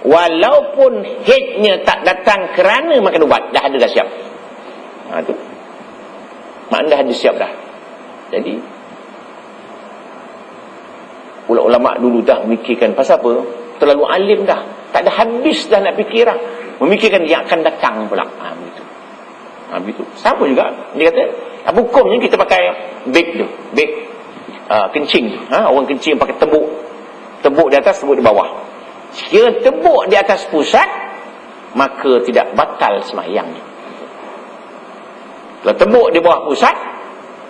walaupun haidnya tak datang kerana makan ubat. Dah ada dah siap. Tu makna dah ada siap dah. Jadi ulama dulu dah memikirkan pasal apa? Terlalu alim dah. Tak ada habis dah nak fikir dah. Memikirkan yang akan datang pula. Begitu. Sama juga. Dia kata, hukumnya kita pakai beg tu. Beg kencing. Orang kencing pakai tebuk. Tebuk di atas, tebuk di bawah. Sekira tebuk di atas pusat, maka tidak batal sembahyangnya. Kalau tebuk di bawah pusat,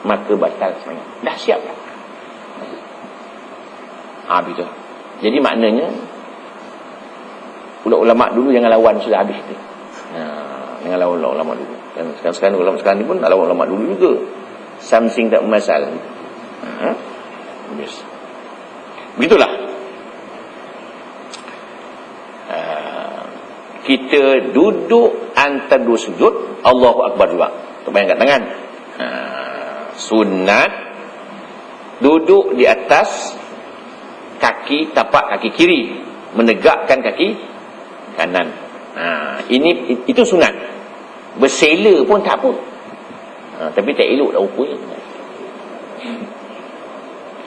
maka batal sembahyang. Dah siap dah. Begitu. Jadi maknanya ulama dulu jangan lawan sudah habis tu. Jangan lawan ulama dulu. Dan sekarang ulama sekarang ni pun lawan ulama dulu juga. Something tak masalah. Yes. Begitulah. Kita duduk antara dua sujud, Allahu Akbar juga. Terbayang kat tangan. Sunat duduk di atas kaki, tapak kaki kiri, menegakkan kaki kanan. Itu sunat. Bersela pun tak apa. Tapi tak elok dah rupanya.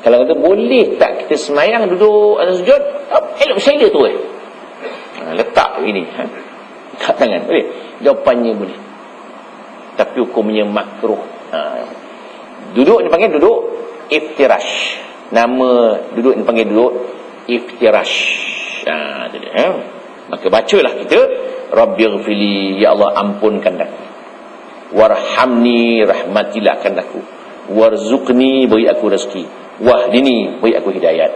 Kalau kata boleh tak kita semayang duduk atas sujud, elok bersela tu letak ini, letak tangan, boleh? Jawapannya boleh. Tapi hukumnya makruh. Duduk dipanggil duduk iftirash. Nama duduk dipanggil duduk iftirash. Maka bacalah kita, Rabbighfirli, ya Allah ampunkan aku, warhamni, rahmatilah aku, warzuqni, beri aku rezeki, wahdini, beri aku hidayat,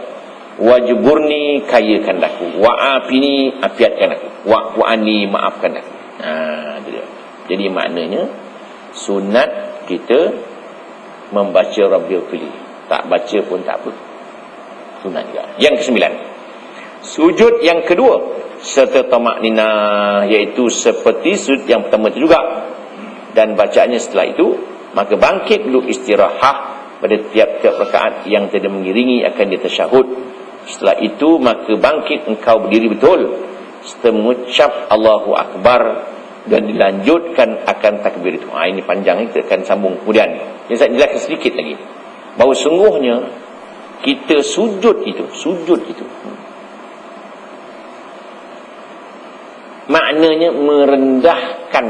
wajburni, kayakan aku, wa'afini, afiatkan aku, wa'fu'ani, maafkan aku. Jadi maknanya sunat kita membaca Rabbighfirli. Tak baca pun tak apa, sunat juga. Yang ke-9, sujud yang kedua serta tamakninah, iaitu seperti sujud yang pertama itu juga, dan bacaannya setelah itu, maka bangkit dulu istirahat pada tiap-tiap rakaat yang tidak mengiringi akan dia tasyahud. Setelah itu maka bangkit engkau berdiri betul serta mengucap Allahu Akbar, dan dilanjutkan akan takbir itu. Ini panjang, kita akan sambung kemudian. Yang saya jelaskan sedikit lagi, bahawa sungguhnya kita sujud itu maknanya merendahkan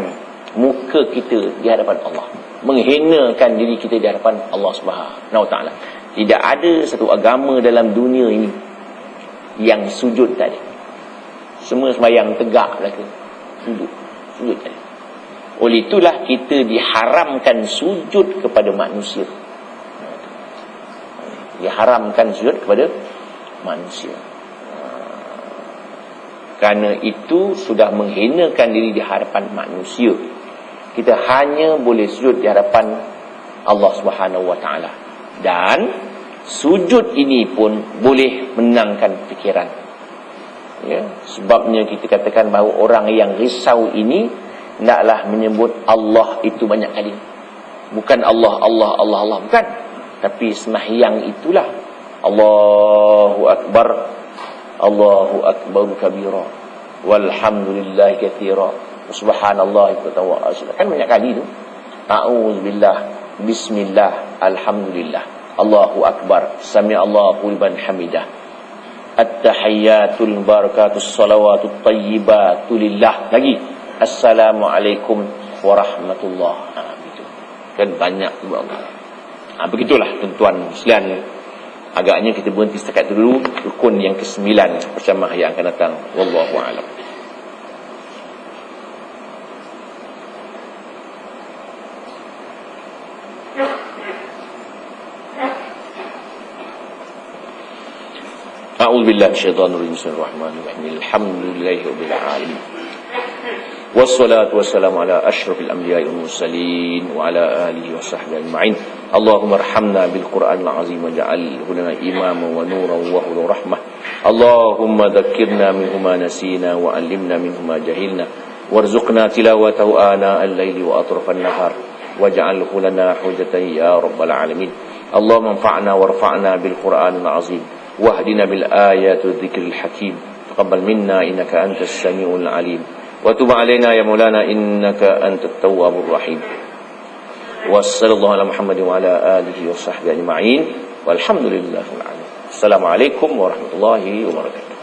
muka kita di hadapan Allah, menghinakan diri kita di hadapan Allah Subhanahu Wa Taala. Tidak ada satu agama dalam dunia ini yang sujud tadi. Semua sembahyang tegak belaka, sujud tadi. Oleh itulah kita diharamkan sujud kepada manusia. Diharamkan sujud kepada manusia. Kerana itu sudah menghinakan diri di hadapan manusia. Kita hanya boleh sujud di hadapan Allah Subhanahu Wa Taala. Dan sujud ini pun boleh menenangkan fikiran. Ya, sebabnya kita katakan bahawa orang yang risau ini hendaklah menyebut Allah itu banyak kali. Bukan Allah, bukan. Tapi sembahyang itulah Allahu Akbar, Allahu Akbar kabira, walhamdulillah katsira, subhanallah wa ta'ala. Kan banyak kali tu. A'udzubillah, bismillah, alhamdulillah, Allahu Akbar, sami'allahu liman hamidah, at-tahiyyatul barakatus salawatut thayyibatu lillah. Lagi assalamualaikum warahmatullahi wabarakatuh. Kan banyak tu Allah. Begitulah tuan-tuan sekalian. Agaknya kita berhenti setakat dulu. Rukun yang ke-9 bersama yang akan datang. Wallahu a'lam. A'udzubillahi minasyaitonir rajim. Bismillahirrahmanirrahim. Alhamdulillahirabbil alamin. Wassalatu wassalamu ala asyrafil anbiya'i wal mursalin wa ala alihi wa sahbihi ajma'in. Allahumma arhamna bil Qur'anil azim waj'alhu lana imaman wa nuran wa hudan rahmah. Allahumma dhakkirna minhu ma nasina wa 'allimna minhu ma jahilna warzuqna tilawatahu ana al-laili wa atrafan nahar waj'alhu lana hujjatan ya rabbal alamin. Allahumma anfa'na warfa'na bil Qur'anil azim wahdina bil ayati dzikril hakim. Taqabbal minna innaka antas samiul alim. وتب علينا يا مولانا إنك أنت التواب الرحيم. وصلى الله على محمد وعلى آله وصحبه أجمعين والحمد لله رب العالمين. السلام عليكم ورحمة الله وبركاته.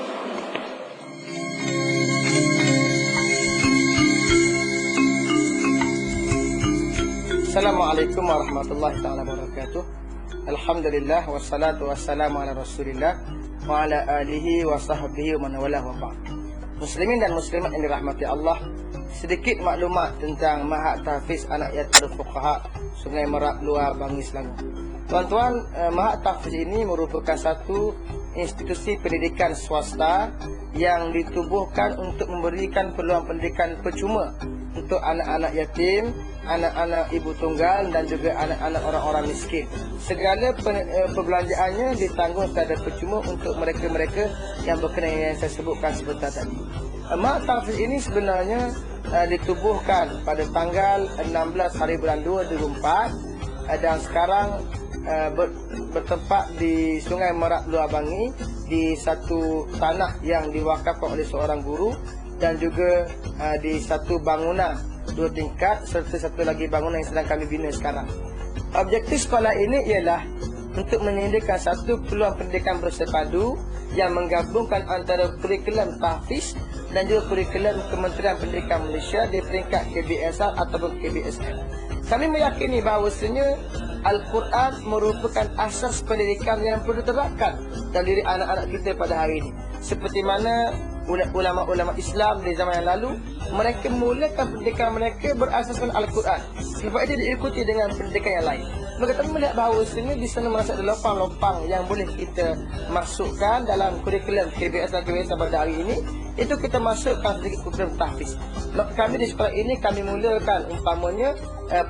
Assalamualaikum warahmatullahi taala wabarakatuh. Alhamdulillah wassalatu wassalamu ala Rasulillah wa ala alihi wa sahbihi wa man wala wa ba'd. Muslimin dan muslimat yang dirahmati Allah, sedikit maklumat tentang Mahat Tahfiz Anak Yatim Fuqaha Sungai Merak Luar Bangi Selangor. Tuan-tuan, Mahat Tahfiz ini merupakan satu institusi pendidikan swasta yang ditubuhkan untuk memberikan peluang pendidikan percuma untuk anak-anak yatim, anak-anak ibu tunggal dan juga anak-anak orang-orang miskin. Segala perbelanjaannya ditanggung secara percuma untuk mereka-mereka yang berkenaan yang saya sebutkan sebentar tadi. Mahat Tahfiz ini sebenarnya ditubuhkan pada tanggal 16 hari bulan 2 2004 dan sekarang bertempat di Sungai Merak Luar Bangi, di satu tanah yang diwakafkan oleh seorang guru dan juga di satu bangunan 2 tingkat serta satu lagi bangunan yang sedang kami bina sekarang. Objektif sekolah ini ialah untuk menyediakan satu peluang pendidikan bersepadu yang menggabungkan antara kurikulum tahfiz dan juga kurikulum Kementerian Pendidikan Malaysia di peringkat KBSR ataupun KBSM. Kami meyakini bahawasanya Al-Quran merupakan asas pendidikan yang perlu diterapkan dalam diri anak-anak kita pada hari ini. Seperti mana ulama-ulama Islam di zaman yang lalu, mereka mulakan pendidikan mereka berasaskan Al-Quran. Sebab itu diikuti dengan pendidikan yang lain. Mereka melihat bahawa di sana masih ada lopang-lopang yang boleh kita masukkan dalam kurikulum KBS dan KBS pada hari ini. Itu kita masukkan sedikit kurikulum tahfiz. Maka kami di sekolah ini kami mulakan umpamanya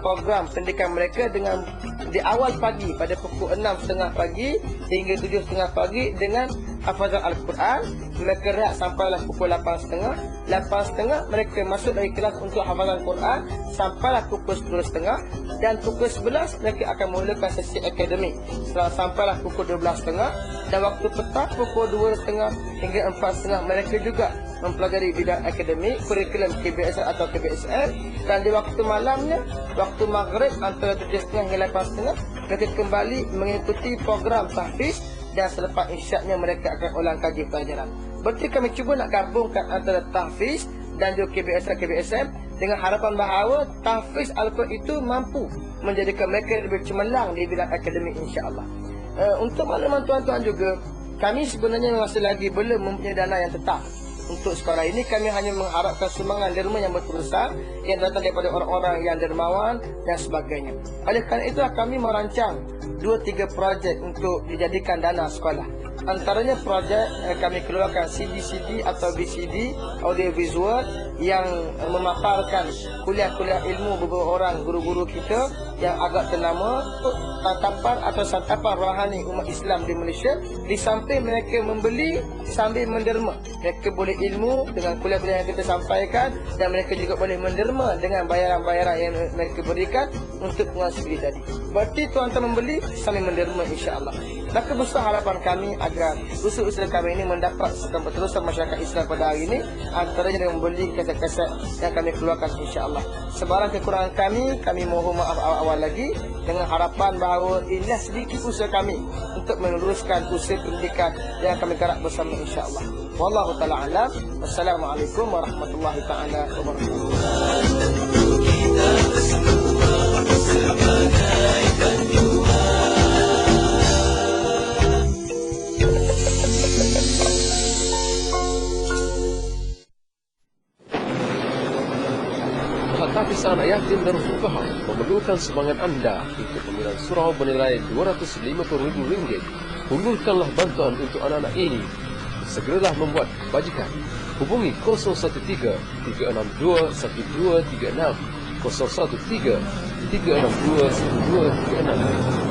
program pendidikan mereka dengan di awal pagi pada pukul 6.30 pagi hingga 7.30 pagi dengan hafazan Al-Quran. Mereka rehat sampailah pukul 8.30. 8.30 mereka masuk dari kelas untuk hafazan Al-Quran sampailah pukul 10.30 dan pukul 11 mereka akan mulakan sesi akademik sampailah pukul 12.30 dan waktu petang pukul 2.30 hingga 4.30 mereka juga mempelajari bidang akademik kurikulum KBS atau KBSM dan di waktu malamnya waktu maghrib antara 7.30 hingga 8.30 mereka kembali mengikuti program tahfiz dan selepas isyaknya mereka akan ulang kaji pelajaran. Berarti kami cuba nak gabungkan antara tahfiz dan juga KBS dan KBSM dengan harapan bahawa tahfiz Al-Quran itu mampu menjadikan mereka lebih cemerlang di bidang akademik, insya-Allah. Untuk makluman tuan-tuan juga, kami sebenarnya masih lagi belum mempunyai dana yang tetap untuk sekolah ini. Kami hanya mengharapkan sumbangan derma yang berterusan yang datang daripada orang-orang yang dermawan dan sebagainya. Oleh kerana itulah kami merancang 2-3 projek untuk dijadikan dana sekolah. Antaranya projek kami keluarkan CD-CD atau BCD audio visual yang memaparkan kuliah-kuliah ilmu beberapa orang guru-guru kita yang agak ternama untuk tatapan atau santapan rohani umat Islam di Malaysia. Di samping mereka membeli sambil menderma, mereka boleh ilmu dengan kuliah-kuliah yang kita sampaikan, dan mereka juga boleh menderma dengan bayaran-bayaran yang mereka berikan untuk penguasai tadi. Berarti tuan-tuan membeli sambil menderma, insya-Allah. Maka besar harapan kami agar usaha-usaha kami ini mendapat keberterusan masyarakat Islam pada hari ini, antaranya dengan membeli kaset-kaset yang kami keluarkan, insya-Allah. Sebarang kekurangan kami mohon maaf awal-awal lagi, dengan harapan bahawa inilah sedikit usaha kami untuk meneruskan usaha pendidikan yang kami garap bersama, insya-Allah. Wallahu taala alam. Wassalamualaikum warahmatullahi taala wabarakatuh. Tahfiz Anak Yatim Darul Fuqaha memerlukan sumbangan anda untuk pemilihan surau bernilai RM250,000. Hulurkanlah bantuan untuk anak-anak ini. Segeralah membuat bajikan. Hubungi 013-362-1236, 013-362-1236.